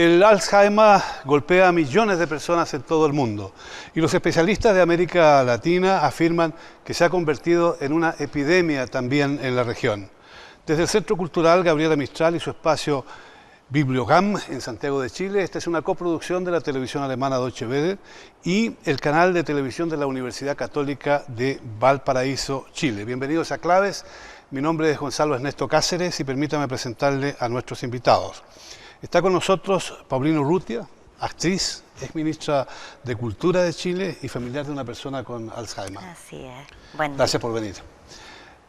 El Alzheimer golpea a millones de personas en todo el mundo y los especialistas de América Latina afirman que se ha convertido en una epidemia también en la región. Desde el Centro Cultural Gabriela Mistral y su espacio Bibliogam en Santiago de Chile, esta es una coproducción de la televisión alemana Deutsche Welle y el canal de televisión de la Universidad Católica de Valparaíso, Chile. Bienvenidos a Claves, mi nombre es Gonzalo Ernesto Cáceres y permítame presentarle a nuestros invitados. Está con nosotros Paulina Urrutia, actriz, es ministra de Cultura de Chile y familiar de una persona con Alzheimer. Así es. Buen día. Gracias por venir.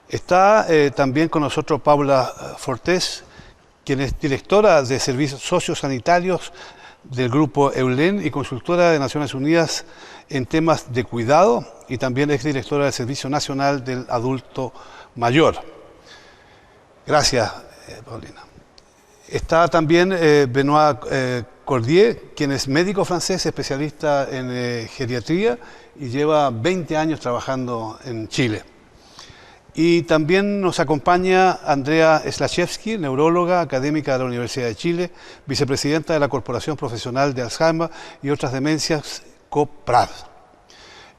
Está también con nosotros Paula Fortés, quien es directora de Servicios Sociosanitarios del Grupo EULEN y consultora de Naciones Unidas en temas de cuidado y también es directora del Servicio Nacional del Adulto Mayor. Gracias, Paulina. Está también Benoit Cordier, quien es médico francés, especialista en geriatría y lleva 20 años trabajando en Chile. Y también nos acompaña Andrea Slachewski, neuróloga, académica de la Universidad de Chile, vicepresidenta de la Corporación Profesional de Alzheimer y otras demencias, COPRAD.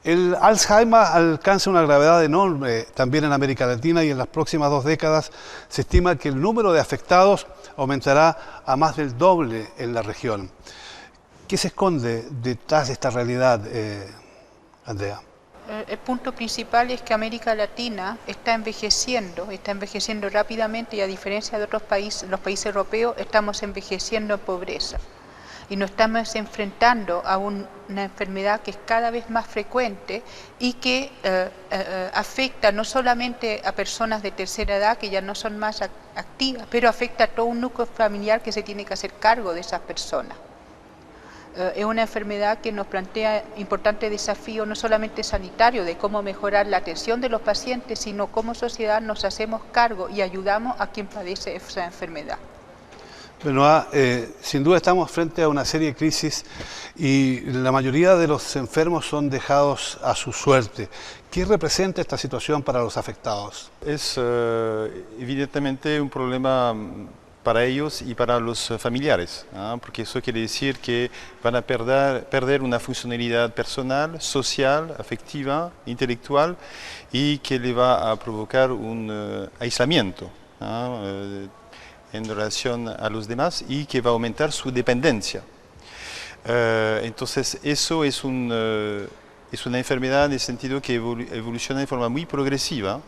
El Alzheimer alcanza una gravedad enorme también en América Latina y en las próximas 2 décadas se estima que el número de afectados aumentará a más del doble en la región. ¿Qué se esconde detrás de esta realidad, Andrea? El punto principal es que América Latina está envejeciendo rápidamente y a diferencia de otros países, los países europeos, estamos envejeciendo en pobreza. Y nos estamos enfrentando a una enfermedad que es cada vez más frecuente y que afecta no solamente a personas de tercera edad que ya no son más activas, pero afecta a todo un núcleo familiar que se tiene que hacer cargo de esas personas. Es una enfermedad que nos plantea importantes desafíos, no solamente sanitarios, de cómo mejorar la atención de los pacientes, sino cómo sociedad nos hacemos cargo y ayudamos a quien padece esa enfermedad. Benoit, sin duda estamos frente a una serie de crisis y la mayoría de los enfermos son dejados a su suerte. ¿Qué representa esta situación para los afectados? Es evidentemente un problema para ellos y para los familiares, ¿no? Porque eso quiere decir que van a perder una funcionalidad personal, social, afectiva, intelectual y que le va a provocar un aislamiento, ¿no? En relación a los demás y que va a aumentar su dependencia. Entonces eso es una enfermedad en el sentido que evoluciona de forma muy progresiva,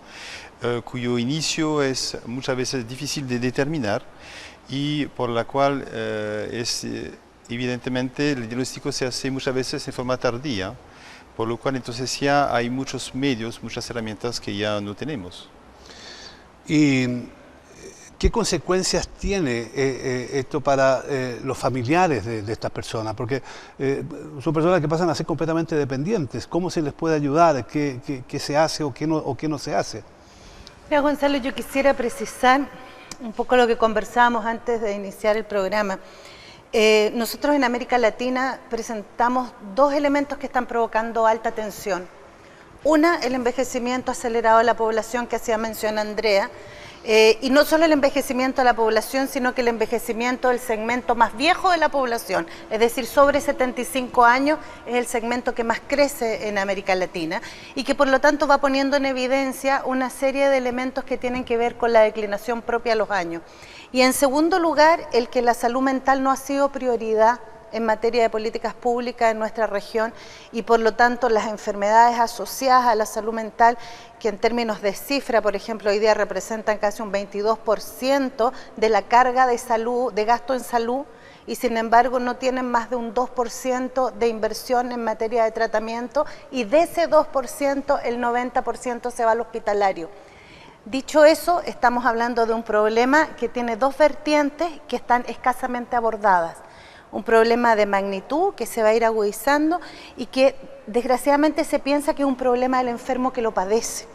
cuyo inicio es muchas veces difícil de determinar y por la cual evidentemente el diagnóstico se hace muchas veces en forma tardía, por lo cual entonces ya hay muchos medios, muchas herramientas que ya no tenemos. Y ¿qué consecuencias tiene esto para los familiares de estas personas? Porque son personas que pasan a ser completamente dependientes. ¿Cómo se les puede ayudar? ¿Qué se hace o qué no se hace? Mira, Gonzalo, yo quisiera precisar un poco lo que conversábamos antes de iniciar el programa. Nosotros en América Latina presentamos 2 elementos que están provocando alta tensión. Una, el envejecimiento acelerado de la población que hacía mención Andrea, y no solo el envejecimiento de la población, sino que el envejecimiento del segmento más viejo de la población, es decir, sobre 75 años es el segmento que más crece en América Latina y que por lo tanto va poniendo en evidencia una serie de elementos que tienen que ver con la declinación propia a los años. Y en segundo lugar, el que la salud mental no ha sido prioridad en materia de políticas públicas en nuestra región y por lo tanto las enfermedades asociadas a la salud mental, que en términos de cifra, por ejemplo, hoy día representan casi un 22% de la carga de salud, de gasto en salud, y sin embargo no tienen más de un 2% de inversión en materia de tratamiento y de ese 2% el 90% se va al hospitalario. Dicho eso, estamos hablando de un problema que tiene 2 vertientes que están escasamente abordadas. Un problema de magnitud que se va a ir agudizando y que desgraciadamente se piensa que es un problema del enfermo que lo padece.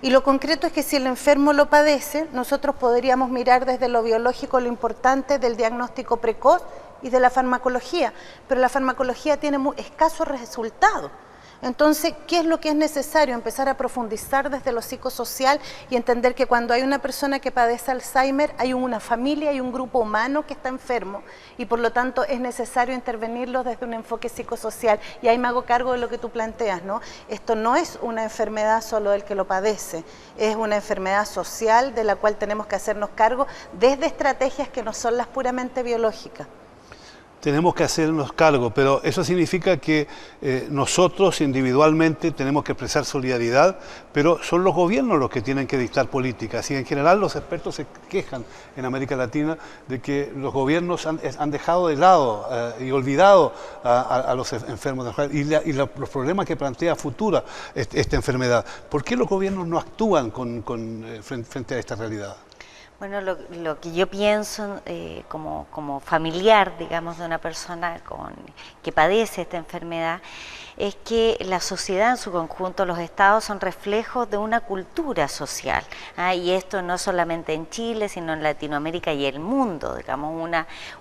Y lo concreto es que si el enfermo lo padece, nosotros podríamos mirar desde lo biológico lo importante del diagnóstico precoz y de la farmacología, pero la farmacología tiene muy escasos resultados. Entonces, ¿qué es lo que es necesario? Empezar a profundizar desde lo psicosocial y entender que cuando hay una persona que padece Alzheimer, hay una familia, hay un grupo humano que está enfermo y por lo tanto es necesario intervenirlos desde un enfoque psicosocial. Y ahí me hago cargo de lo que tú planteas, ¿no? Esto no es una enfermedad solo del que lo padece, es una enfermedad social de la cual tenemos que hacernos cargo desde estrategias que no son las puramente biológicas. Tenemos que hacernos cargo, pero eso significa que nosotros individualmente tenemos que expresar solidaridad, pero son los gobiernos los que tienen que dictar políticas y en general los expertos se quejan en América Latina de que los gobiernos han dejado de lado y olvidado a los enfermos de Alzheimer y los problemas que plantea futura esta enfermedad. ¿Por qué los gobiernos no actúan frente a esta realidad? Bueno, lo que yo pienso como familiar, digamos, de una persona que padece esta enfermedad, es que la sociedad en su conjunto, los estados, son reflejos de una cultura social, y esto no solamente en Chile, sino en Latinoamérica y el mundo, digamos,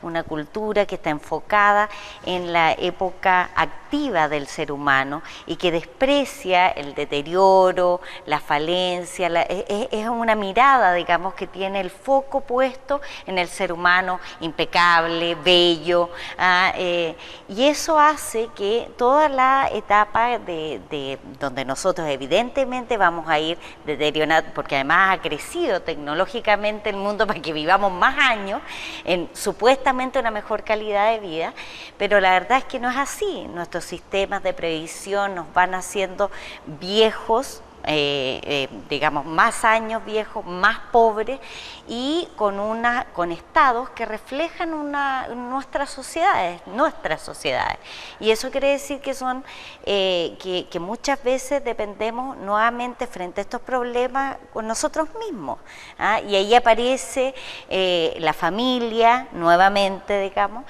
una cultura que está enfocada en la época activa del ser humano y que desprecia el deterioro, la falencia, es una mirada, digamos, que tiene el foco puesto en el ser humano impecable, bello, y eso hace que toda la etapa de donde nosotros evidentemente vamos a ir deteriorando, porque además ha crecido tecnológicamente el mundo para que vivamos más años en supuestamente una mejor calidad de vida, pero la verdad es que no es así. Nuestros sistemas de previsión nos van haciendo viejos, digamos, más años viejos, más pobres y con estados que reflejan nuestras sociedades. Y eso quiere decir que son que muchas veces dependemos nuevamente frente a estos problemas con nosotros mismos, y ahí aparece la familia nuevamente, digamos,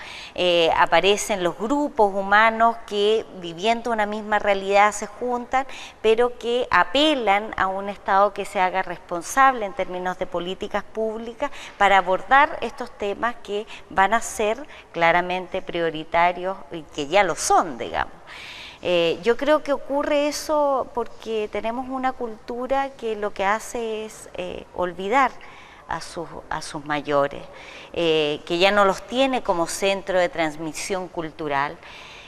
aparecen los grupos humanos que viviendo una misma realidad se juntan, pero que apelan a un Estado que se haga responsable en términos de políticas públicas para abordar estos temas que van a ser claramente prioritarios y que ya lo son, digamos. Yo creo que ocurre eso porque tenemos una cultura que lo que hace es olvidar a sus mayores, que ya no los tiene como centro de transmisión cultural.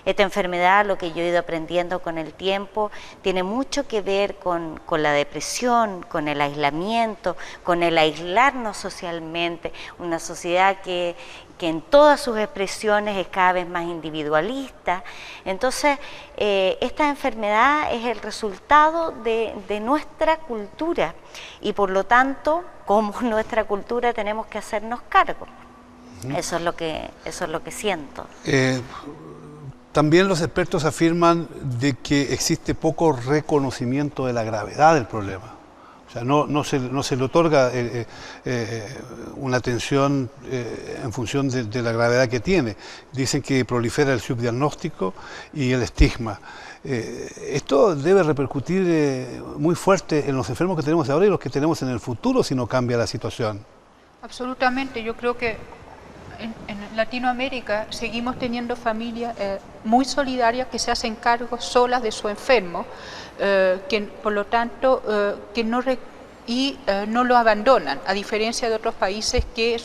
Esta enfermedad, lo que yo he ido aprendiendo con el tiempo, tiene mucho que ver con la depresión, con el aislamiento, con el aislarnos socialmente, una sociedad que en todas sus expresiones es cada vez más individualista. Entonces, esta enfermedad es el resultado de nuestra cultura y por lo tanto, como nuestra cultura tenemos que hacernos cargo. Eso es lo que siento. También los expertos afirman de que existe poco reconocimiento de la gravedad del problema. O sea, no se le otorga una atención en función de la gravedad que tiene. Dicen que prolifera el subdiagnóstico y el estigma. Esto debe repercutir muy fuerte en los enfermos que tenemos ahora y los que tenemos en el futuro si no cambia la situación. Absolutamente, yo creo que en Latinoamérica seguimos teniendo familias muy solidarias que se hacen cargo solas de su enfermo, que por lo tanto que no lo abandonan, a diferencia de otros países que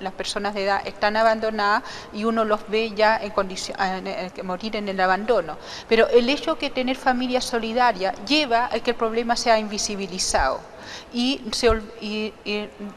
las personas de edad están abandonadas y uno los ve ya en condición morir en el abandono. Pero el hecho de tener familias solidarias lleva a que el problema sea invisibilizado. Y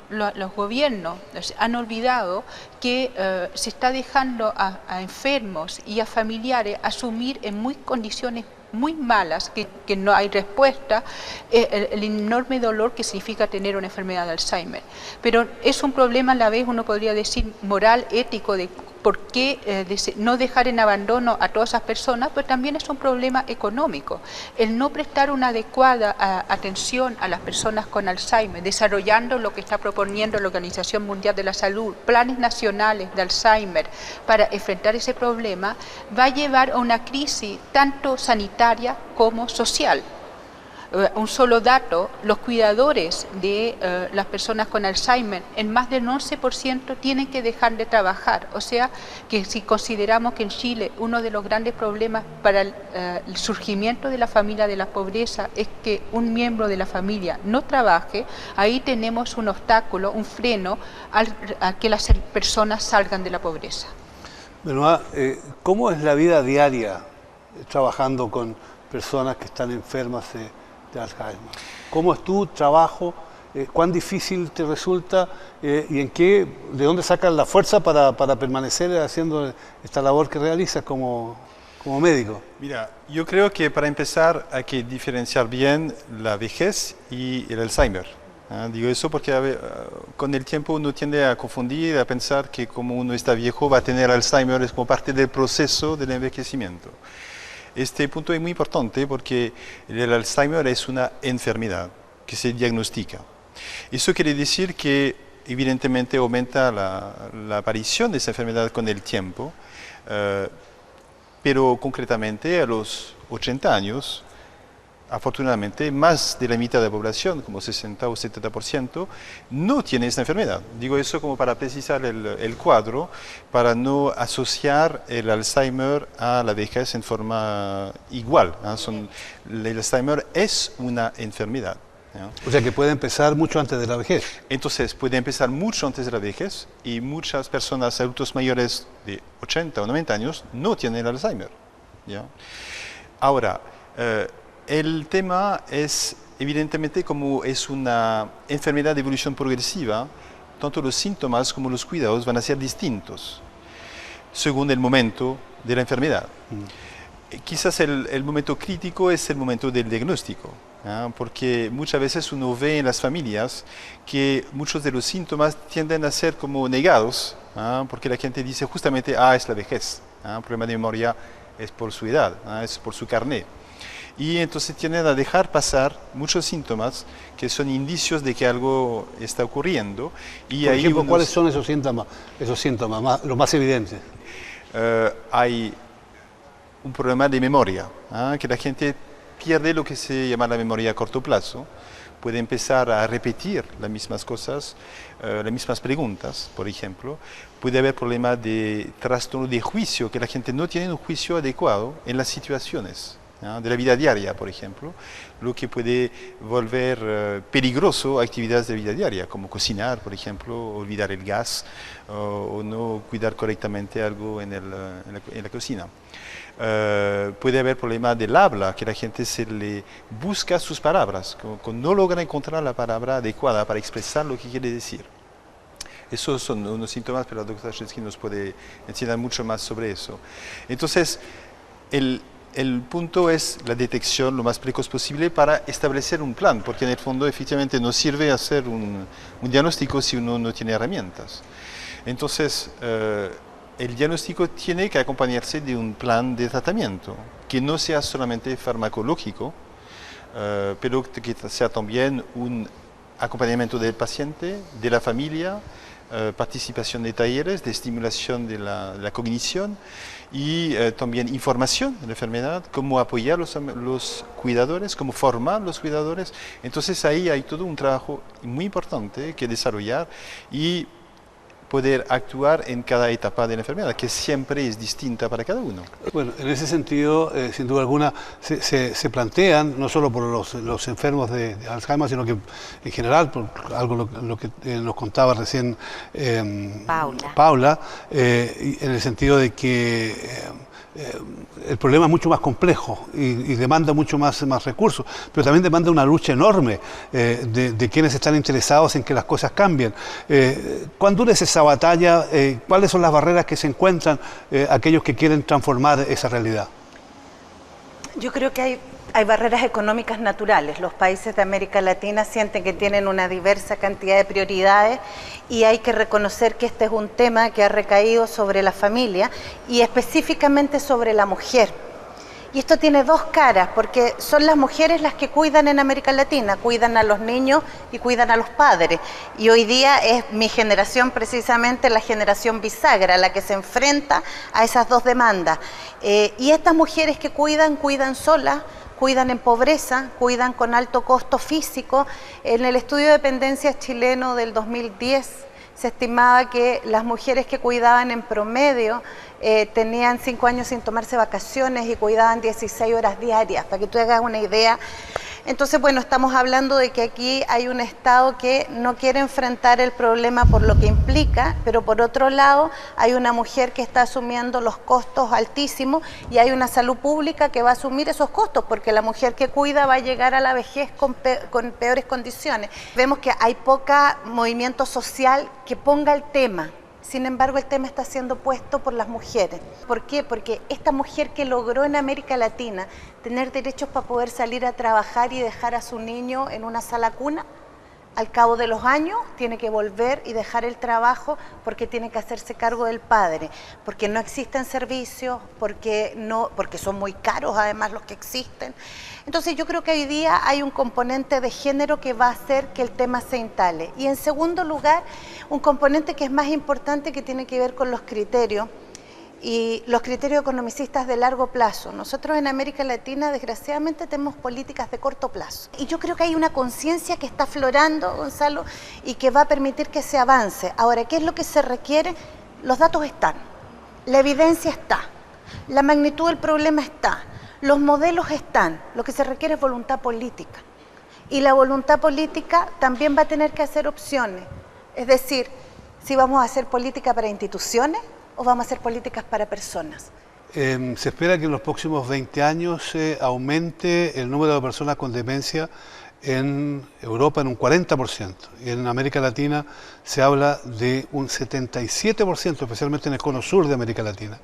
los gobiernos han olvidado que se está dejando a enfermos y a familiares asumir en condiciones muy malas, que no hay respuesta, el enorme dolor que significa tener una enfermedad de Alzheimer. Pero es un problema a la vez, uno podría decir, moral, ético, de por qué no dejar en abandono a todas esas personas, pero también es un problema económico. El no prestar una adecuada atención a las personas con Alzheimer, desarrollando lo que está proponiendo la Organización Mundial de la Salud, planes nacionales de Alzheimer para enfrentar ese problema, va a llevar a una crisis tanto sanitaria como social. Un solo dato, los cuidadores de las personas con Alzheimer en más del 11% tienen que dejar de trabajar. O sea que si consideramos que en Chile uno de los grandes problemas para el surgimiento de la familia de la pobreza es que un miembro de la familia no trabaje, ahí tenemos un obstáculo, un freno a que las personas salgan de la pobreza. Benoit, ¿cómo es la vida diaria trabajando con personas que están enfermas de Alzheimer? ¿Cómo es tu trabajo? ¿Cuán difícil te resulta? ¿Y de dónde sacas la fuerza para permanecer haciendo esta labor que realizas como médico? Mira, yo creo que para empezar hay que diferenciar bien la vejez y el Alzheimer. Digo eso porque con el tiempo uno tiende a confundir, a pensar que como uno está viejo va a tener Alzheimer, es como parte del proceso del envejecimiento. Este punto es muy importante porque el Alzheimer es una enfermedad que se diagnostica. Eso quiere decir que evidentemente aumenta la aparición de esa enfermedad con el tiempo, pero concretamente a los 80 años, afortunadamente, más de la mitad de la población, como 60 o 70%, no tiene esta enfermedad. Digo eso como para precisar el cuadro, para no asociar el Alzheimer a la vejez en forma igual. El Alzheimer es una enfermedad. O sea que puede empezar mucho antes de la vejez. Entonces puede empezar mucho antes de la vejez y muchas personas, adultos mayores de 80 o 90 años, no tienen el Alzheimer. ¿Ya? Ahora, el tema es, evidentemente, como es una enfermedad de evolución progresiva, tanto los síntomas como los cuidados van a ser distintos, según el momento de la enfermedad. Quizás el momento crítico es el momento del diagnóstico, porque muchas veces uno ve en las familias que muchos de los síntomas tienden a ser como negados, porque la gente dice justamente, es la vejez, el problema de memoria es por su edad, es por su carné. Y entonces tienden a dejar pasar muchos síntomas que son indicios de que algo está ocurriendo. Y por ejemplo, ¿cuáles son esos síntomas los más evidentes? Hay un problema de memoria, que la gente pierde lo que se llama la memoria a corto plazo, puede empezar a repetir las mismas cosas, las mismas preguntas, por ejemplo. Puede haber problemas de trastorno de juicio, que la gente no tiene un juicio adecuado en las situaciones de la vida diaria, por ejemplo, lo que puede volver peligroso actividades de vida diaria, como cocinar, por ejemplo, olvidar el gas o no cuidar correctamente algo en la cocina. Puede haber problemas del habla, que la gente se le busca sus palabras, no logra encontrar la palabra adecuada para expresar lo que quiere decir. Esos son unos síntomas, pero la doctora Shensky nos puede enseñar mucho más sobre eso. Entonces, el punto es la detección lo más precoz posible para establecer un plan, porque en el fondo efectivamente no sirve hacer un diagnóstico si uno no tiene herramientas. Entonces, el diagnóstico tiene que acompañarse de un plan de tratamiento, que no sea solamente farmacológico, pero que sea también un acompañamiento del paciente, de la familia, participación de talleres, de estimulación de la cognición y también información de la enfermedad, cómo apoyar los cuidadores, cómo formar los cuidadores. Entonces ahí hay todo un trabajo muy importante que desarrollar y poder actuar en cada etapa de la enfermedad, que siempre es distinta para cada uno. Bueno, en ese sentido, sin duda alguna, se plantean, no solo por los enfermos de Alzheimer, sino que en general, por algo lo que nos contaba recién Paula, en el sentido de que el problema es mucho más complejo y demanda mucho más recursos, pero también demanda una lucha enorme de quienes están interesados en que las cosas cambien. ¿Cuán dura es esa batalla? ¿Cuáles son las barreras que se encuentran aquellos que quieren transformar esa realidad? Yo creo que hay barreras económicas naturales. Los países de América Latina sienten que tienen una diversa cantidad de prioridades y hay que reconocer que este es un tema que ha recaído sobre la familia y específicamente sobre la mujer. Y esto tiene dos caras, porque son las mujeres las que cuidan en América Latina, cuidan a los niños y cuidan a los padres. Y hoy día es mi generación precisamente la generación bisagra, la que se enfrenta a esas dos demandas. Y estas mujeres que cuidan solas, cuidan en pobreza, cuidan con alto costo físico. En el estudio de dependencias chileno del 2010 se estimaba que las mujeres que cuidaban en promedio tenían 5 años sin tomarse vacaciones y cuidaban 16 horas diarias, para que tú hagas una idea. Entonces, bueno, estamos hablando de que aquí hay un Estado que no quiere enfrentar el problema por lo que implica, pero por otro lado hay una mujer que está asumiendo los costos altísimos y hay una salud pública que va a asumir esos costos, porque la mujer que cuida va a llegar a la vejez con peores condiciones. Vemos que hay poca movimiento social que ponga el tema. Sin embargo, el tema está siendo puesto por las mujeres. ¿Por qué? Porque esta mujer que logró en América Latina tener derechos para poder salir a trabajar y dejar a su niño en una sala cuna, al cabo de los años tiene que volver y dejar el trabajo porque tiene que hacerse cargo del padre, porque no existen servicios, porque son muy caros además los que existen. Entonces yo creo que hoy día hay un componente de género que va a hacer que el tema se instale. Y en segundo lugar, un componente que es más importante que tiene que ver con los criterios, y los criterios economicistas de largo plazo. Nosotros en América Latina, desgraciadamente, tenemos políticas de corto plazo. Y yo creo que hay una conciencia que está aflorando, Gonzalo, y que va a permitir que se avance. Ahora, ¿qué es lo que se requiere? Los datos están, la evidencia está, la magnitud del problema está, los modelos están. Lo que se requiere es voluntad política. Y la voluntad política también va a tener que hacer opciones. Es decir, si vamos a hacer política para instituciones, ¿o vamos a hacer políticas para personas? Se espera que en los próximos 20 años aumente el número de personas con demencia en Europa en un 40%. Y en América Latina se habla de un 77%, especialmente en el cono sur de América Latina.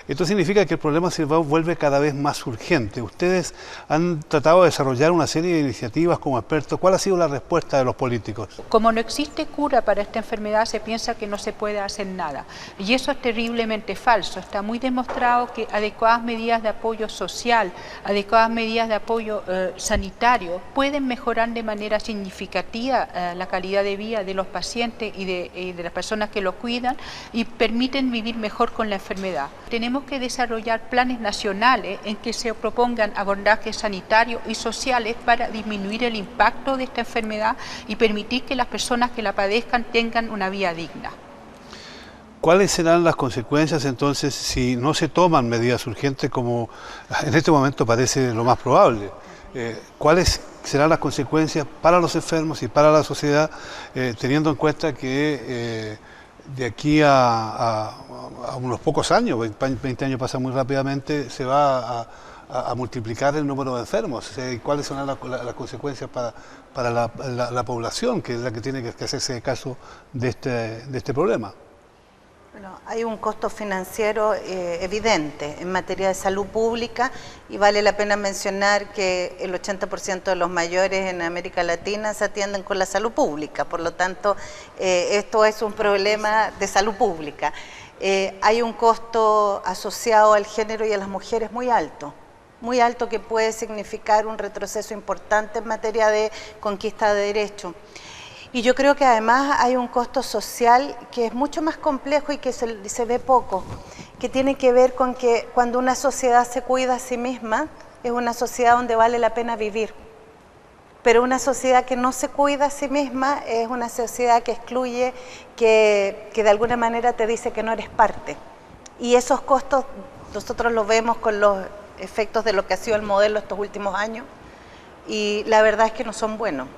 Esto significa que el problema se vuelve cada vez más urgente. Ustedes han tratado de desarrollar una serie de iniciativas como expertos. ¿Cuál ha sido la respuesta de los políticos? Como no existe cura para esta enfermedad, se piensa que no se puede hacer nada. Y eso es terriblemente falso. Está muy demostrado que adecuadas medidas de apoyo social, adecuadas medidas de apoyo sanitario pueden mejorar de manera significativa la calidad de vida de los pacientes y de las personas que los cuidan y permiten vivir mejor con la enfermedad. Tenemos que desarrollar planes nacionales en que se propongan abordajes sanitarios y sociales para disminuir el impacto de esta enfermedad y permitir que las personas que la padezcan tengan una vida digna. ¿Cuáles serán las consecuencias entonces si no se toman medidas urgentes como en este momento parece lo más probable? ¿Cuáles serán las consecuencias para los enfermos y para la sociedad, teniendo en cuenta que de aquí a unos pocos años, 20 años pasan muy rápidamente, se va a multiplicar el número de enfermos? ¿Cuáles serán las consecuencias para la población, que es la que tiene que hacerse caso de este problema? Bueno, hay un costo financiero evidente en materia de salud pública y vale la pena mencionar que el 80% de los mayores en América Latina se atienden con la salud pública, por lo tanto esto es un problema de salud pública. Hay un costo asociado al género y a las mujeres muy alto que puede significar un retroceso importante en materia de conquista de derechos. Y yo creo que además hay un costo social que es mucho más complejo y que se ve poco, que tiene que ver con que cuando una sociedad se cuida a sí misma, es una sociedad donde vale la pena vivir. Pero una sociedad que no se cuida a sí misma es una sociedad que excluye, que de alguna manera te dice que no eres parte. Y esos costos nosotros los vemos con los efectos de lo que ha sido el modelo estos últimos años y la verdad es que no son buenos.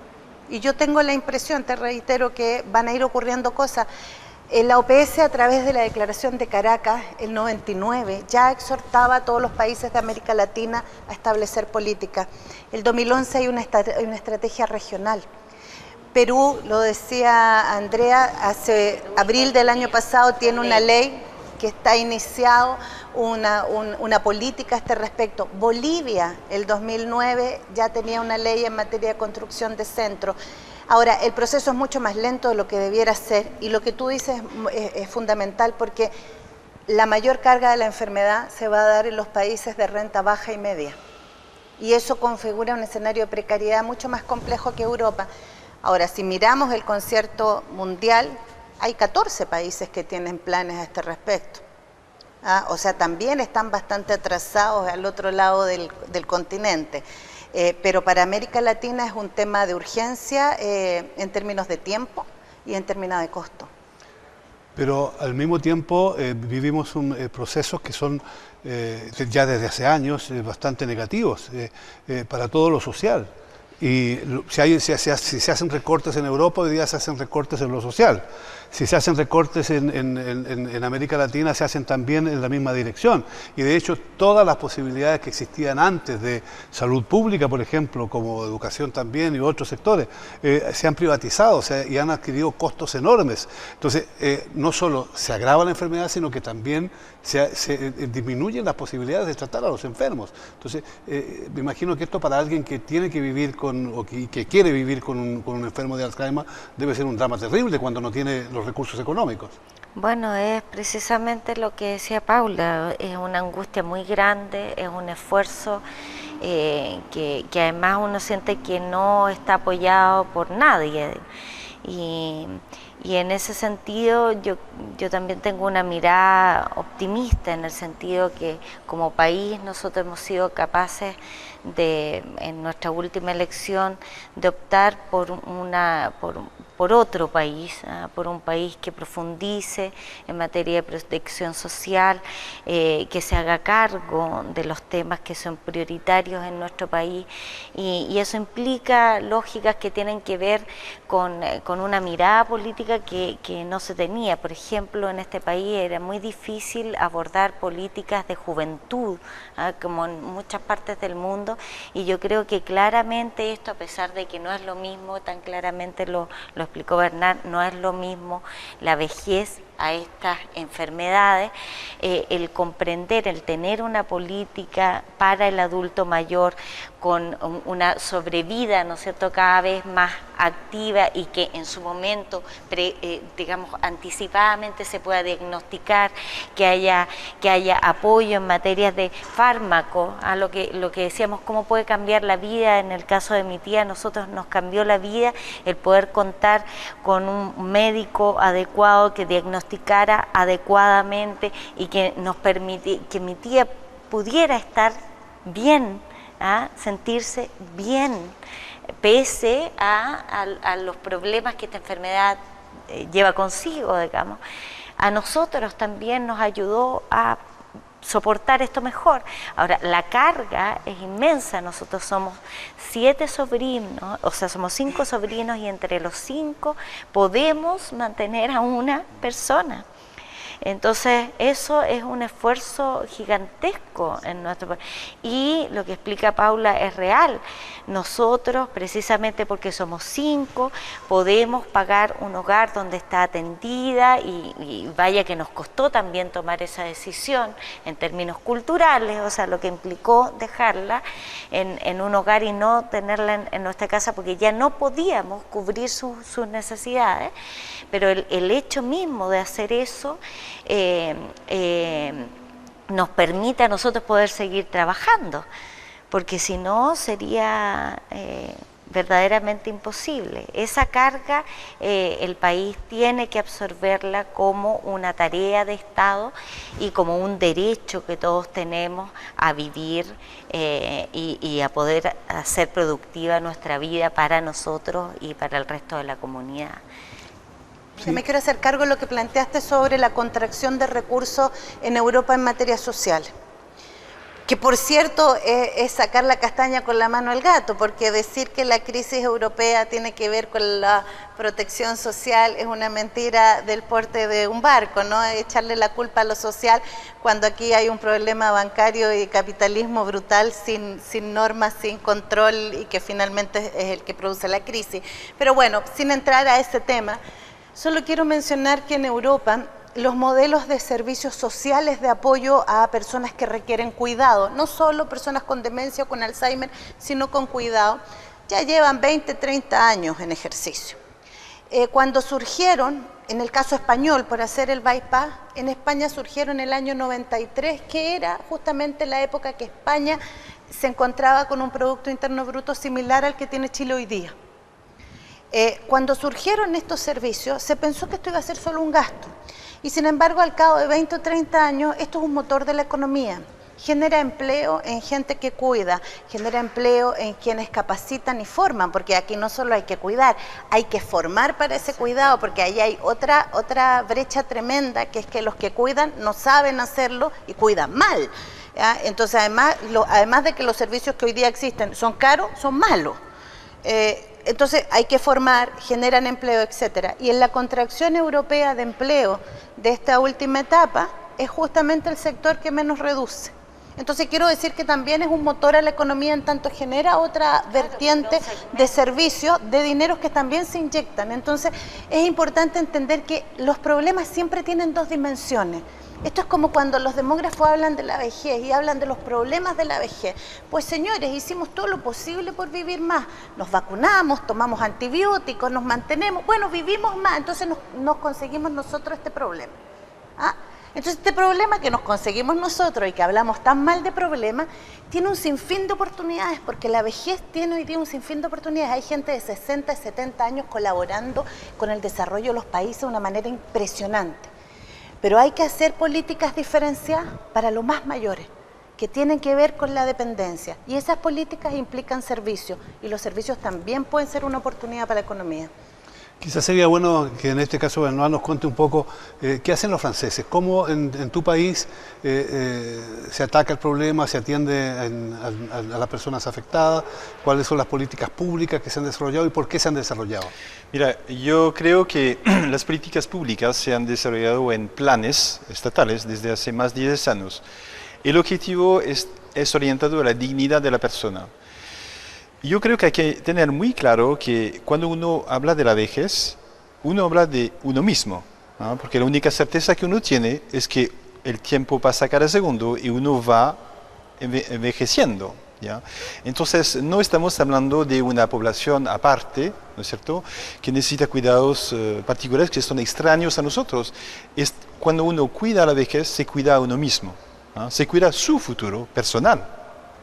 Y yo tengo la impresión, te reitero, que van a ir ocurriendo cosas. La OPS, a través de la Declaración de Caracas, el 99, ya exhortaba a todos los países de América Latina a establecer políticas. El 2011 hay una estrategia regional. Perú, lo decía Andrea, hace abril del año pasado tiene una ley que está iniciado una política a este respecto. Bolivia, el 2009, ya tenía una ley en materia de construcción de centros. Ahora, el proceso es mucho más lento de lo que debiera ser y lo que tú dices es fundamental porque la mayor carga de la enfermedad se va a dar en los países de renta baja y media. Y eso configura un escenario de precariedad mucho más complejo que Europa. Ahora, si miramos el concierto mundial, hay 14 países que tienen planes a este respecto. O sea, también están bastante atrasados al otro lado del continente. Pero para América Latina es un tema de urgencia en términos de tiempo y en términos de costo. Pero al mismo tiempo vivimos procesos que son ya desde hace años bastante negativos para todo lo social. Y si se hacen recortes en Europa, hoy día se hacen recortes en lo social. Si se hacen recortes en América Latina, se hacen también en la misma dirección. Y de hecho, todas las posibilidades que existían antes de salud pública, por ejemplo, como educación también y otros sectores, se han privatizado, y han adquirido costos enormes. Entonces, no solo se agrava la enfermedad, sino que también se disminuyen las posibilidades de tratar a los enfermos. Entonces, me imagino que esto para alguien que tiene que vivir o que quiere vivir con un enfermo de Alzheimer debe ser un drama terrible cuando no tiene los recursos económicos. Bueno, es precisamente lo que decía Paula, es una angustia muy grande, es un esfuerzo que además uno siente que no está apoyado por nadie. Y en ese sentido yo también tengo una mirada optimista, en el sentido que como país nosotros hemos sido capaces en nuestra última elección, de optar por otro país, por un país que profundice en materia de protección social, que se haga cargo de los temas que son prioritarios en nuestro país, y eso implica lógicas que tienen que ver con una mirada política que no se tenía. Por ejemplo, en este país era muy difícil abordar políticas de juventud, como en muchas partes del mundo, y yo creo que claramente esto, a pesar de que no es lo mismo, tan claramente lo explicó Bernard, no es lo mismo la vejez a estas enfermedades, el comprender, el tener una política para el adulto mayor con una sobrevida, ¿no es cierto?, cada vez más activa, y que en su momento, digamos, anticipadamente se pueda diagnosticar, que haya apoyo en materias de fármacos, a lo que decíamos, cómo puede cambiar la vida. En el caso de mi tía, nosotros nos cambió la vida el poder contar con un médico adecuado que diagnosticara adecuadamente y que nos permitiera que mi tía pudiera estar bien, sentirse bien, pese a los problemas que esta enfermedad lleva consigo, digamos. A nosotros también nos ayudó a soportar esto mejor. Ahora, la carga es inmensa. Nosotros somos 7 sobrinos, o sea, somos 5 sobrinos, y entre los 5 podemos mantener a una persona. Entonces, eso es un esfuerzo gigantesco en nuestro país. Y lo que explica Paula es real. Nosotros, precisamente porque somos 5, podemos pagar un hogar donde está atendida, y vaya que nos costó también tomar esa decisión en términos culturales, o sea, lo que implicó dejarla en un hogar y no tenerla en nuestra casa, porque ya no podíamos cubrir sus necesidades. Pero el hecho mismo de hacer eso nos permite a nosotros poder seguir trabajando, porque si no sería verdaderamente imposible. Esa carga el país tiene que absorberla como una tarea de Estado y como un derecho que todos tenemos a vivir y a poder hacer productiva nuestra vida para nosotros y para el resto de la comunidad. Sí. Me quiero hacer cargo de lo que planteaste sobre la contracción de recursos en Europa en materia social. Que por cierto es sacar la castaña con la mano al gato, porque decir que la crisis europea tiene que ver con la protección social es una mentira del porte de un barco, ¿no? Echarle la culpa a lo social cuando aquí hay un problema bancario y capitalismo brutal, sin normas, sin control, y que finalmente es el que produce la crisis. Pero bueno, sin entrar a ese tema, solo quiero mencionar que en Europa los modelos de servicios sociales de apoyo a personas que requieren cuidado, no solo personas con demencia o con Alzheimer, sino con cuidado, ya llevan 20, 30 años en ejercicio. Cuando surgieron, en el caso español, por hacer el bypass, en España surgieron en el año 93, que era justamente la época que España se encontraba con un Producto Interno Bruto similar al que tiene Chile hoy día. Cuando surgieron estos servicios, se pensó que esto iba a ser solo un gasto. Y sin embargo, al cabo de 20 o 30 años, esto es un motor de la economía. Genera empleo en gente que cuida, genera empleo en quienes capacitan y forman, porque aquí no solo hay que cuidar, hay que formar para ese cuidado, porque ahí hay otra brecha tremenda, que es que los que cuidan no saben hacerlo y cuidan mal. ¿Ya? Entonces, además de que los servicios que hoy día existen son caros, son malos. Entonces hay que formar, generan empleo, etcétera. Y en la contracción europea de empleo de esta última etapa es justamente el sector que menos reduce. Entonces quiero decir que también es un motor a la economía en tanto genera otra vertiente de servicios, de dineros que también se inyectan. Entonces es importante entender que los problemas siempre tienen dos dimensiones. Esto es como cuando los demógrafos hablan de la vejez y hablan de los problemas de la vejez. Pues señores, hicimos todo lo posible por vivir más. Nos vacunamos, tomamos antibióticos, nos mantenemos, bueno, vivimos más, entonces nos conseguimos nosotros este problema. ¿Ah? Entonces este problema que nos conseguimos nosotros y que hablamos tan mal de problemas, tiene un sinfín de oportunidades, porque la vejez tiene hoy día un sinfín de oportunidades. Hay gente de 60, 70 años colaborando con el desarrollo de los países de una manera impresionante. Pero hay que hacer políticas diferenciadas para los más mayores, que tienen que ver con la dependencia. Y esas políticas implican servicios, y los servicios también pueden ser una oportunidad para la economía. Quizás sería bueno que en este caso Benoit nos cuente un poco qué hacen los franceses, cómo en tu país se ataca el problema, se atiende a las personas afectadas, cuáles son las políticas públicas que se han desarrollado y por qué se han desarrollado. Mira, yo creo que las políticas públicas se han desarrollado en planes estatales desde hace más de 10 años. El objetivo es orientado a la dignidad de la persona. Yo creo que hay que tener muy claro que cuando uno habla de la vejez, uno habla de uno mismo, ¿no? Porque la única certeza que uno tiene es que el tiempo pasa cada segundo y uno va envejeciendo, ¿ya? Entonces no estamos hablando de una población aparte, ¿no es cierto?, que necesita cuidados particulares que son extraños a nosotros. Cuando uno cuida la vejez, se cuida a uno mismo, ¿no? Se cuida su futuro personal.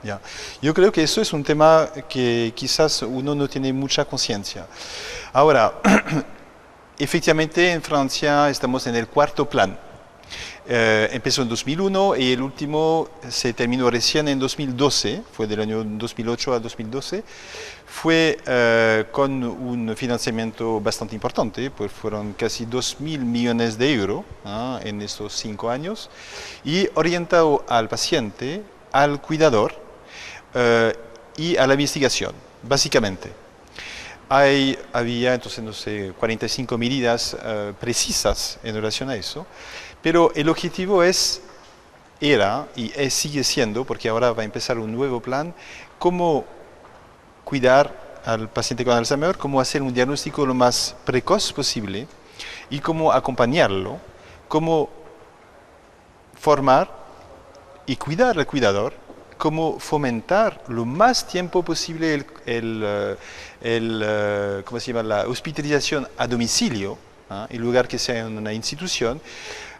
Ya. Yo creo que eso es un tema que quizás uno no tiene mucha conciencia. Ahora, efectivamente en Francia estamos en el cuarto plan. Empezó en 2001 y el último se terminó recién en 2012, fue del año 2008 a 2012. Fue con un financiamiento bastante importante, pues fueron casi 2.000 millones de euros en estos 5 años, y orientado al paciente, al cuidador, y a la investigación, básicamente. Había entonces, no sé, 45 medidas precisas en relación a eso, pero el objetivo era y sigue siendo, porque ahora va a empezar un nuevo plan, cómo cuidar al paciente con Alzheimer, cómo hacer un diagnóstico lo más precoz posible y cómo acompañarlo, cómo formar y cuidar al cuidador, cómo fomentar lo más tiempo posible ¿cómo se llama?, la hospitalización a domicilio, en lugar que sea en una institución.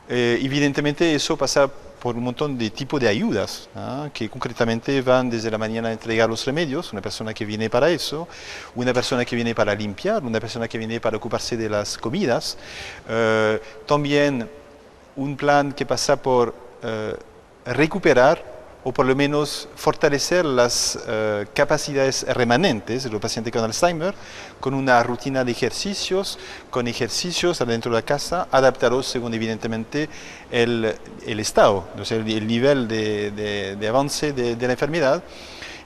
Evidentemente eso pasa por un montón de tipos de ayudas, que concretamente van desde la mañana a entregar los remedios, una persona que viene para eso, una persona que viene para limpiar, una persona que viene para ocuparse de las comidas, también un plan que pasa por recuperar o por lo menos fortalecer las capacidades remanentes de los pacientes con Alzheimer, con una rutina de ejercicios, con ejercicios adentro de la casa, adaptados según evidentemente el estado, o sea, el nivel de avance de la enfermedad,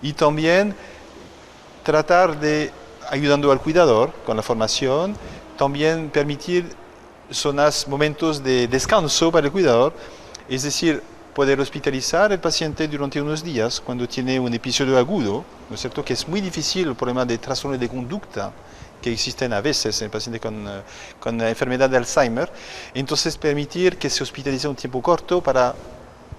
y también tratar de, ayudando al cuidador con la formación, también permitir zonas, momentos de descanso para el cuidador, es decir, poder hospitalizar al paciente durante unos días cuando tiene un episodio agudo, ¿no es cierto?, que es muy difícil el problema de trastorno de conducta que existen a veces en el paciente con la enfermedad de Alzheimer. Entonces permitir que se hospitalice un tiempo corto para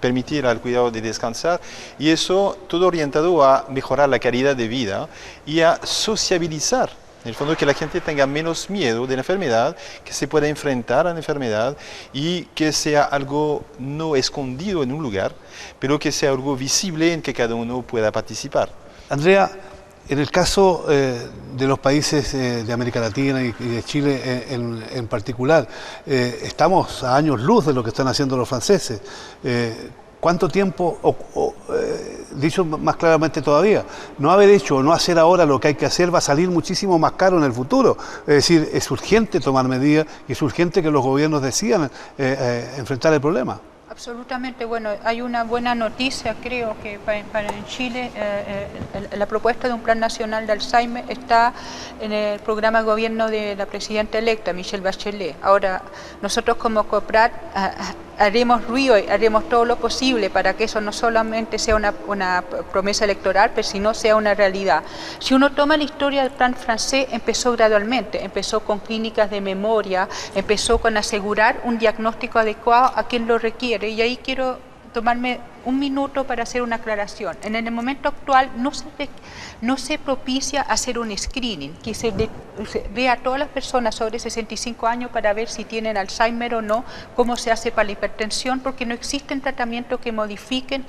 permitir al cuidador de descansar, y eso todo orientado a mejorar la calidad de vida y a sociabilizar En el fondo que la gente tenga menos miedo de la enfermedad, que se pueda enfrentar a la enfermedad y que sea algo no escondido en un lugar, pero que sea algo visible en que cada uno pueda participar. Andrea, en el caso de los países de América Latina y de Chile en particular, estamos a años luz de lo que están haciendo los franceses. ¿Cuánto tiempo, dicho más claramente todavía, no haber hecho o no hacer ahora lo que hay que hacer va a salir muchísimo más caro en el futuro? Es decir, es urgente tomar medidas y es urgente que los gobiernos decidan enfrentar el problema. Absolutamente, bueno, hay una buena noticia, creo que para en Chile la propuesta de un plan nacional de Alzheimer está en el programa de gobierno de la presidenta electa, Michelle Bachelet. Ahora, nosotros como COPRAD haremos ruido y haremos todo lo posible para que eso no solamente sea una promesa electoral, pero sino sea una realidad. Si uno toma la historia del plan francés, empezó gradualmente, empezó con clínicas de memoria, empezó con asegurar un diagnóstico adecuado a quien lo requiere, y ahí quiero tomarme un minuto para hacer una aclaración. En el momento actual no se propicia hacer un screening, que se vea a todas las personas sobre 65 años para ver si tienen Alzheimer o no, cómo se hace para la hipertensión, porque no existen tratamientos que modifiquen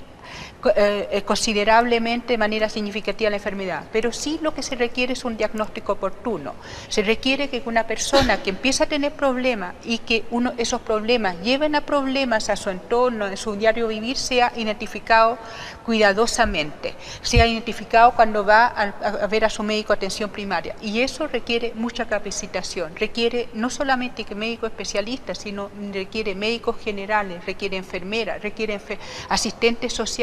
considerablemente de manera significativa la enfermedad, pero sí lo que se requiere es un diagnóstico oportuno. Se requiere que una persona que empieza a tener problemas y que esos problemas lleven a problemas a su entorno, en su diario vivir, sea identificado cuidadosamente, sea identificado cuando va a ver a su médico de atención primaria, y eso requiere mucha capacitación, requiere no solamente que médicos especialistas, sino requiere médicos generales, requiere enfermeras, requiere asistentes sociales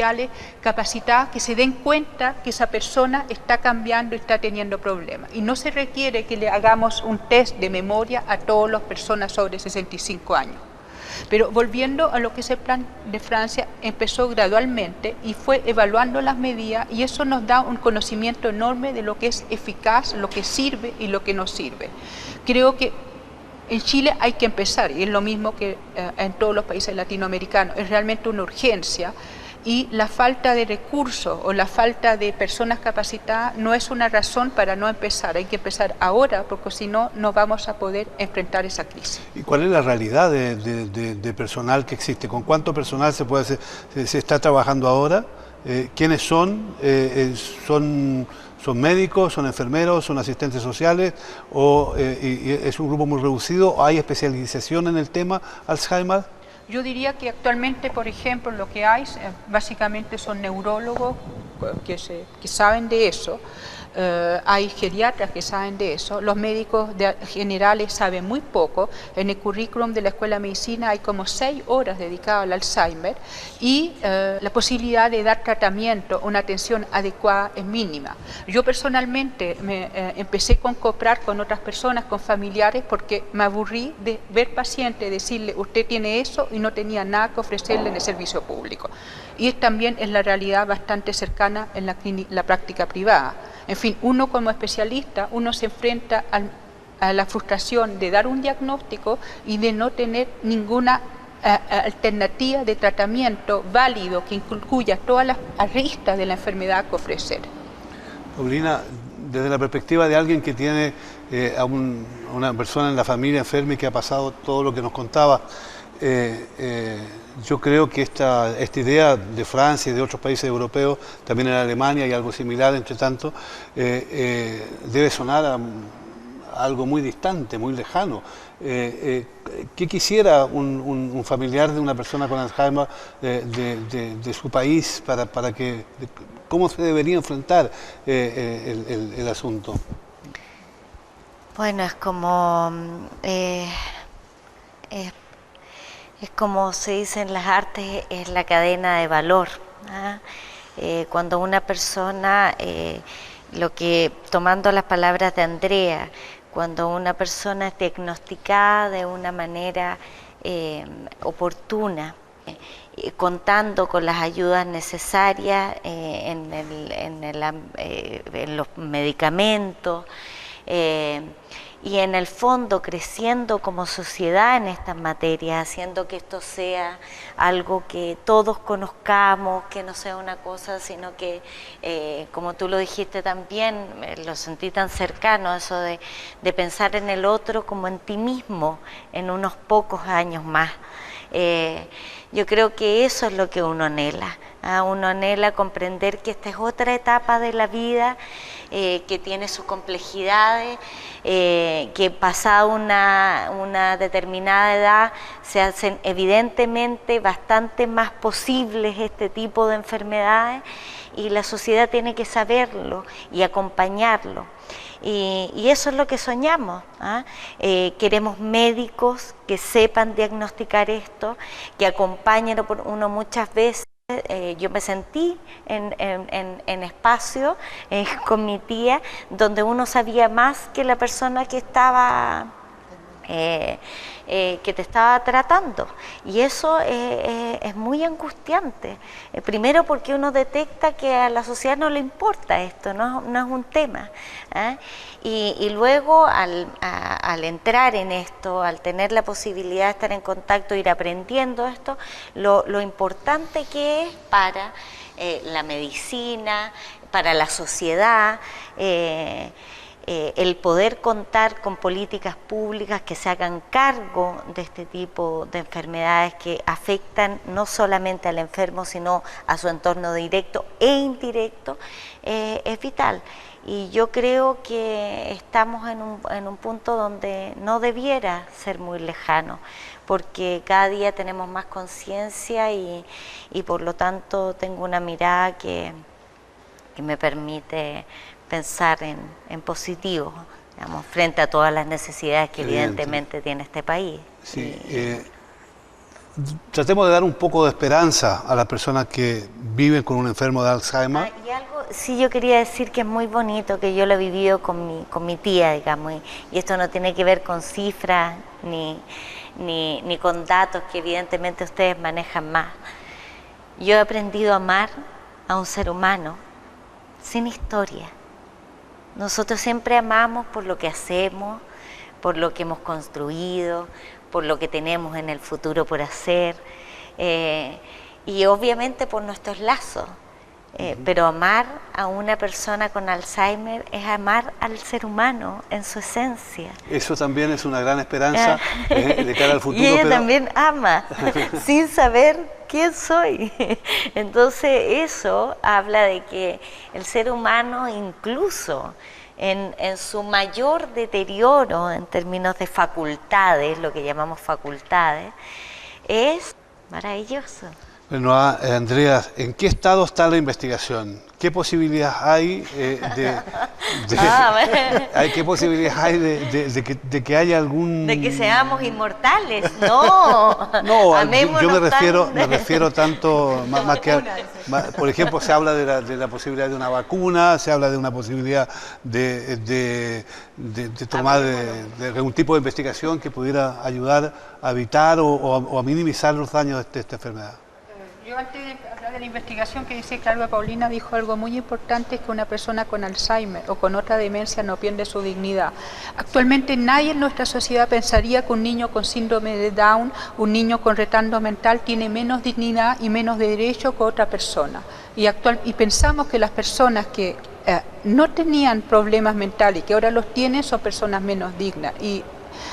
capacitadas que se den cuenta que esa persona está cambiando y está teniendo problemas. Y no se requiere que le hagamos un test de memoria a todas las personas sobre 65 años. Pero volviendo a lo que es el plan de Francia, empezó gradualmente y fue evaluando las medidas, y eso nos da un conocimiento enorme de lo que es eficaz, lo que sirve y lo que no sirve. Creo que en Chile hay que empezar, y es lo mismo que en todos los países latinoamericanos, es realmente una urgencia. Y la falta de recursos o la falta de personas capacitadas no es una razón para no empezar. Hay que empezar ahora, porque si no, no vamos a poder enfrentar esa crisis. ¿Y cuál es la realidad de personal que existe? ¿Con cuánto personal se está trabajando ahora? ¿Quiénes son? ¿Son médicos, son enfermeros, son asistentes sociales? ¿O es un grupo muy reducido? ¿O hay especialización en el tema Alzheimer? Yo diría que actualmente, por ejemplo, lo que hay básicamente son neurólogos que saben de eso, hay geriatras que saben de eso, los médicos generales saben muy poco. En el currículum de la Escuela de Medicina hay como 6 horas dedicadas al Alzheimer, y la posibilidad de dar tratamiento, una atención adecuada es mínima. Yo personalmente empecé con COPRAD con otras personas, con familiares, porque me aburrí de ver pacientes, decirle usted tiene eso, y no tenía nada que ofrecerle en el servicio público. Y también es la realidad bastante cercana en la práctica privada. En fin, uno como especialista, uno se enfrenta a la frustración de dar un diagnóstico y de no tener ninguna alternativa de tratamiento válido que incluya todas las aristas de la enfermedad que ofrecer. Paulina, desde la perspectiva de alguien que tiene a una persona en la familia enferma y que ha pasado todo lo que nos contaba, yo creo que esta idea de Francia y de otros países europeos, también en Alemania y algo similar, entre tanto, debe sonar a algo muy distante, muy lejano. ¿Qué quisiera un familiar de una persona con Alzheimer de su país para que, cómo se debería enfrentar el asunto? Bueno, es como se dice en las artes, es la cadena de valor. Cuando una persona, tomando las palabras de Andrea, cuando una persona es diagnosticada de una manera oportuna, contando con las ayudas necesarias en los medicamentos, y en el fondo creciendo como sociedad en estas materias, haciendo que esto sea algo que todos conozcamos, que no sea una cosa, sino que, como tú lo dijiste también, lo sentí tan cercano, eso de pensar en el otro como en ti mismo, en unos pocos años más. Yo creo que eso es lo que uno anhela. Uno anhela comprender que esta es otra etapa de la vida, que tiene sus complejidades, que pasada una determinada edad se hacen evidentemente bastante más posibles este tipo de enfermedades, y la sociedad tiene que saberlo y acompañarlo. Y eso es lo que soñamos. Queremos médicos que sepan diagnosticar esto, que acompañen uno muchas veces. Yo me sentí en espacio con mi tía, donde uno sabía más que la persona que estaba que te estaba tratando, y eso es muy angustiante. Primero porque uno detecta que a la sociedad no le importa esto, no es un tema, y luego al entrar en esto, al tener la posibilidad de estar en contacto, ir aprendiendo esto, lo importante que es para la medicina, para la sociedad, el poder contar con políticas públicas que se hagan cargo de este tipo de enfermedades que afectan no solamente al enfermo, sino a su entorno directo e indirecto, es vital. Y yo creo que estamos en un punto donde no debiera ser muy lejano, porque cada día tenemos más conciencia y por lo tanto tengo una mirada que me permite pensar en positivo, digamos, frente a todas las necesidades que evidentemente tiene este país. Sí, tratemos de dar un poco de esperanza a las personas que viven con un enfermo de Alzheimer. Y algo, sí, yo quería decir que es muy bonito, que yo lo he vivido con mi tía, digamos, y esto no tiene que ver con cifras ni con datos que evidentemente ustedes manejan más. Yo he aprendido a amar a un ser humano sin historia. Nosotros siempre amamos por lo que hacemos, por lo que hemos construido, por lo que tenemos en el futuro por hacer, y obviamente por nuestros lazos. Pero amar a una persona con Alzheimer es amar al ser humano en su esencia. Eso también es una gran esperanza de cara al futuro. Y ella también ama, sin saber quién soy. Entonces eso habla de que el ser humano, incluso en su mayor deterioro en términos de facultades, lo que llamamos facultades, es maravilloso. Bueno, Andrea, ¿en qué estado está la investigación? ¿Qué posibilidades hay qué posibilidades hay de que haya algún... De que seamos inmortales? No, yo me refiero tanto, más que... por ejemplo, se habla de la posibilidad de una vacuna, se habla de una posibilidad de tomar de algún tipo de investigación que pudiera ayudar a evitar o a minimizar los daños de esta enfermedad. Yo antes de hablar de la investigación que dice Claudia Paulina, dijo algo muy importante, es que una persona con Alzheimer o con otra demencia no pierde su dignidad. Actualmente nadie en nuestra sociedad pensaría que un niño con síndrome de Down, un niño con retardo mental tiene menos dignidad y menos derecho que otra persona. Y pensamos que las personas que no tenían problemas mentales y que ahora los tienen son personas menos dignas. Y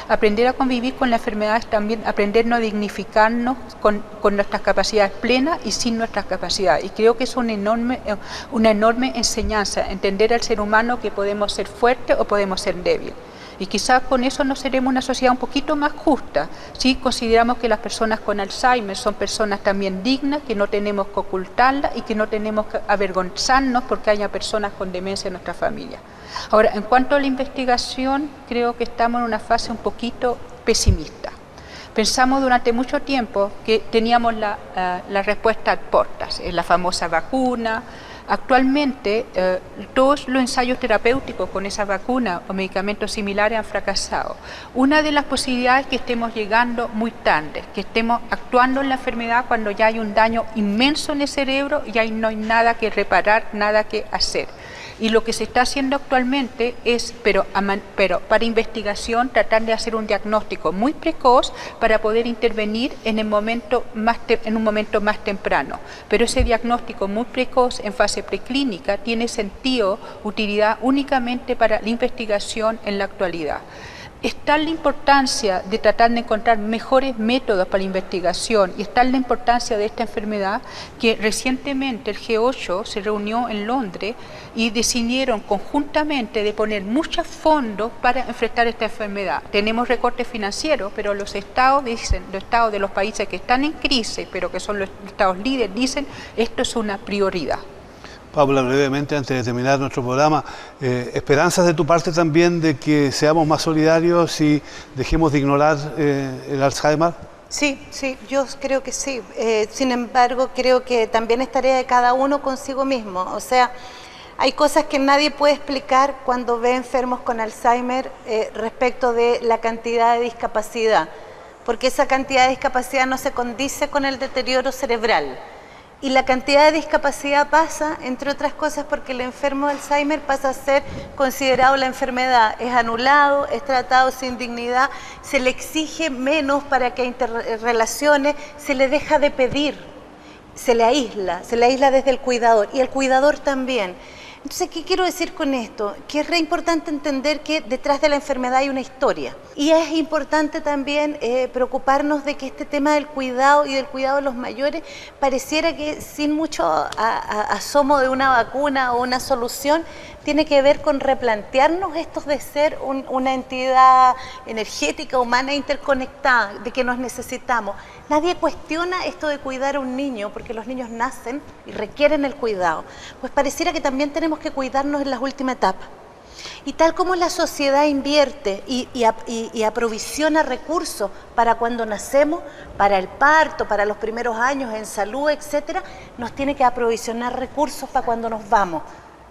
aprender a convivir con la enfermedad es también aprender a dignificarnos con nuestras capacidades plenas y sin nuestras capacidades. Y creo que es una enorme enseñanza, entender al ser humano que podemos ser fuertes o podemos ser débiles. Y quizás con eso nos seremos una sociedad un poquito más justa, si consideramos que las personas con Alzheimer son personas también dignas, que no tenemos que ocultarlas y que no tenemos que avergonzarnos porque haya personas con demencia en nuestra familia. Ahora, en cuanto a la investigación, creo que estamos en una fase un poquito pesimista. Pensamos durante mucho tiempo que teníamos la respuesta ad portas, la famosa vacuna. Actualmente, todos los ensayos terapéuticos con esa vacuna o medicamentos similares han fracasado. Una de las posibilidades es que estemos llegando muy tarde, que estemos actuando en la enfermedad cuando ya hay un daño inmenso en el cerebro y ahí no hay nada que reparar, nada que hacer. Y lo que se está haciendo actualmente es, pero para investigación, tratar de hacer un diagnóstico muy precoz para poder intervenir en un momento más temprano. Pero ese diagnóstico muy precoz en fase preclínica tiene sentido, utilidad únicamente para la investigación en la actualidad. Está la importancia de tratar de encontrar mejores métodos para la investigación y está la importancia de esta enfermedad que recientemente el G8 se reunió en Londres y decidieron conjuntamente de poner muchos fondos para enfrentar esta enfermedad. Tenemos recortes financieros, pero los estados dicen, los estados de los países que están en crisis, pero que son los estados líderes, dicen esto es una prioridad. Paula, brevemente, antes de terminar nuestro programa, ¿esperanzas de tu parte también de que seamos más solidarios y dejemos de ignorar el Alzheimer? Sí, yo creo que sí. Sin embargo, creo que también es tarea de cada uno consigo mismo. O sea, hay cosas que nadie puede explicar cuando ve enfermos con Alzheimer respecto de la cantidad de discapacidad, porque esa cantidad de discapacidad no se condice con el deterioro cerebral. Y la cantidad de discapacidad pasa, entre otras cosas, porque el enfermo de Alzheimer pasa a ser considerado la enfermedad. Es anulado, es tratado sin dignidad, se le exige menos para que interrelacione, se le deja de pedir, se le aísla desde el cuidador y el cuidador también. Entonces, ¿qué quiero decir con esto? Que es re importante entender que detrás de la enfermedad hay una historia. Y es importante también preocuparnos de que este tema del cuidado y del cuidado de los mayores pareciera que sin mucho asomo de una vacuna o una solución, tiene que ver con replantearnos esto de ser una entidad energética, humana, interconectada, de que nos necesitamos. Nadie cuestiona esto de cuidar a un niño, porque los niños nacen y requieren el cuidado. Pues pareciera que también tenemos que cuidarnos en las últimas etapas. Y tal como la sociedad invierte y aprovisiona recursos para cuando nacemos, para el parto, para los primeros años en salud, etcétera, nos tiene que aprovisionar recursos para cuando nos vamos.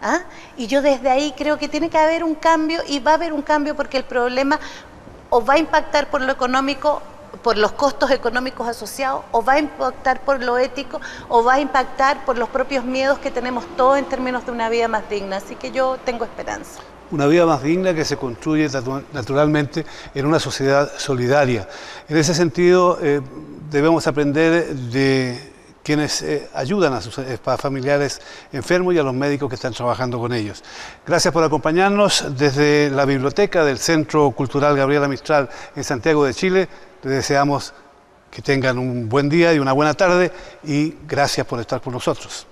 ¿Ah? Y yo desde ahí creo que tiene que haber un cambio, y va a haber un cambio porque el problema o va a impactar por lo económico, por los costos económicos asociados, o va a impactar por lo ético, o va a impactar por los propios miedos que tenemos todos en términos de una vida más digna. Así que yo tengo esperanza. Una vida más digna que se construye naturalmente en una sociedad solidaria. En ese sentido, debemos aprender de quienes ayudan a sus familiares enfermos y a los médicos que están trabajando con ellos. Gracias por acompañarnos desde la biblioteca del Centro Cultural Gabriela Mistral en Santiago de Chile. Les deseamos que tengan un buen día y una buena tarde y gracias por estar con nosotros.